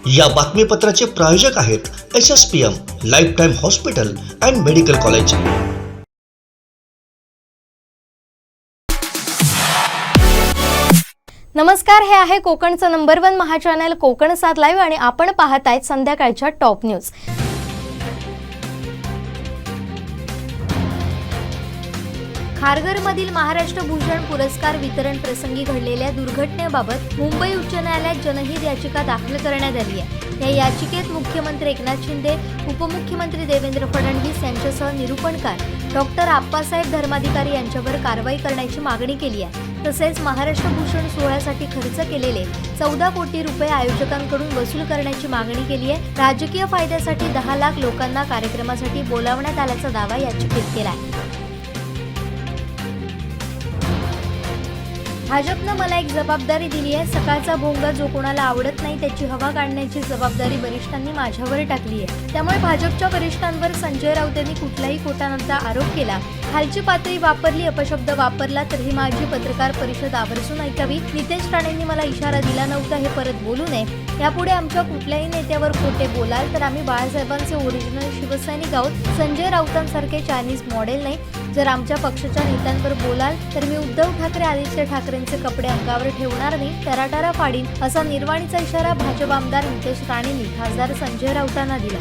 या बातमीपत्राचे प्रायोजक आहेत SSPM lifetime hospital and medical college. नमस्कार, हे आहे कोकणचं नंबर 1 महा चॅनल कोकण 7 लाईव्ह आणि आपण पाहताय संध्याकाळच्या टॉप न्यूज। खारघरमधील महाराष्ट्र भूषण पुरस्कार वितरण प्रसंगी घडलेल्या दुर्घटनेबाबत मुंबई उच्च न्यायालयात जनहित याचिका दाखल करण्यात आली आहे। या याचिकेत मुख्यमंत्री एकनाथ शिंदे, उपमुख्यमंत्री देवेंद्र फडणवीस यांच्यासह निरूपणकार डॉक्टर आप्पासाहेब धर्माधिकारी यांच्यावर कारवाई करण्याची मागणी केली आहे। तसेच महाराष्ट्र भूषण सोहळ्यासाठी खर्च केलेले 14 कोटी रुपये आयोजकांकडून वसूल करण्याची मागणी केली आहे। राजकीय फायद्यासाठी 10 लाख लोकांना कार्यक्रमासाठी बोलावण्यात आल्याचा दावा याचिकेत केला आहे। भाजपनं मला एक जबाबदारी दिली आहे। सकाळचा भोंगा जो कोणाला आवडत नाही त्याची हवा काढण्याची जबाबदारी वरिष्ठांनी माझ्यावर टाकली आहे। त्यामुळे भाजपच्या वरिष्ठांवर संजय राऊत यांनी कुठलाही खोटांचा आरोप केला, खालची पातळी वापरली, अपशब्द वापरला तर ही माझी पत्रकार परिषद आवर्जून ऐकावी। नितेश राणेंनी मला इशारा दिला नव्हता हे परत बोलू नये। यापुढे आमच्या कुठल्याही नेत्यावर खोटे बोलाल तर आम्ही बाळासाहेबांचे ओरिजिनल शिवसैनिक आहोत, संजय राऊतांसारखे चायनीज मॉडेल नाही। जर आमच्या पक्षाच्या नेत्यांवर बोलाल तर मी उद्धव ठाकरे, आदित्य ठाकरेंचे कपडे अंगावर ठेवणार नाही, टराटरा फाडीन, असा निर्वाणीचा इशारा भाजप आमदार नितेश राणेंनी खासदार संजय राऊतांना दिला।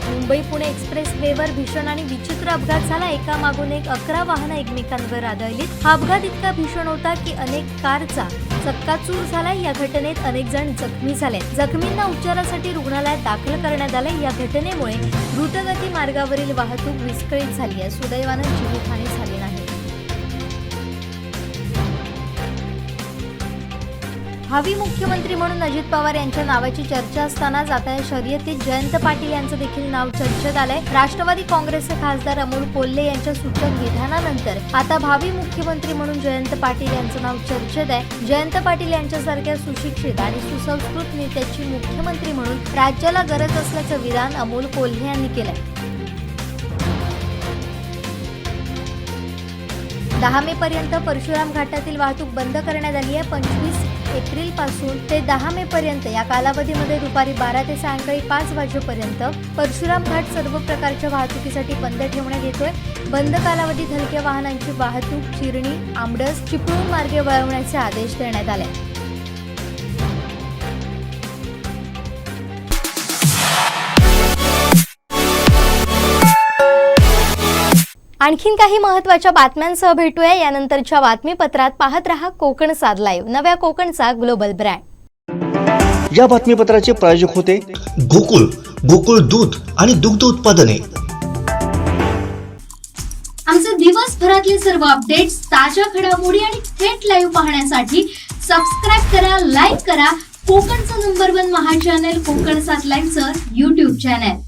मुंबई पुणे एक्सप्रेस वेवर भीषण आणि विचित्र अपघात झाला। एका मागून एक 11 वाहनं एकमेकांवर आदळली। हा अपघात इतका भीषण होता की अनेक कारचा चक्काचूर झाला। या घटनेत अनेक जण जखमी झाले। जखमींना उपचारासाठी रुग्णालयात दाखल करण्यात आले। या घटनेमुळे द्रुतगती मार्गावरील वाहतूक विस्कळीत झाली आहे। सुदैवानं जीवितहानी झाली नाही। भावी मुख्यमंत्री म्हणून अजित पवार यांच्या नावाची चर्चा असतानाच आता या शर्यतीत जयंत पाटील यांचं देखील नाव चर्चेत आलंय। राष्ट्रवादी काँग्रेसचे खासदार अमोल कोल्हे यांच्या सूचक विधानानंतर आता भावी मुख्यमंत्री म्हणून जयंत पाटील यांचं नाव चर्चेत आहे। जयंत पाटील यांच्यासारख्या सुशिक्षित आणि सुसंस्कृत नेत्याची मुख्यमंत्री म्हणून राज्याला गरज असल्याचं विधान अमोल कोल्हे यांनी केलंय। 10 मे पर्यंत परशुराम घाटातील वाहतूक बंद करण्यात आली आहे। 25 एप्रिल पासून ते 10 मे पर्यंत या कालावधीमध्ये दुपारी 12 ते सायंकाळी 5 वाजेपर्यंत परशुराम घाट सर्व प्रकारच्या वाहतुकीसाठी बंद ठेवण्यात येतोय। बंद कालावधीत हलक्या वाहनांची वाहतूक चिरणी, आंबडस, चिपळूण मार्गे वळवण्याचे आदेश देण्यात आले। आणखीन काही महत्त्वाच्या बातम्यांसह भेटूया यानंतरच्या बातमीपत्रात। पाहत रहा कोकण 7 लाईव्ह, नव्या कोकणचा ग्लोबल ब्रँड। या बातमीपत्राचे प्रायोजक होते गोकुळ दूध आणि दुग्ध उत्पादने। आमचे दिवसभरातले सर्व अपडेट्स, ताज्या घडामोडी आणि थेट लाईव्ह पाहण्यासाठी सबस्क्राइब करा, लाईक करा कोकणचं नंबर 1 महा चॅनल कोकण 7 लाईव्हचं YouTube चॅनल।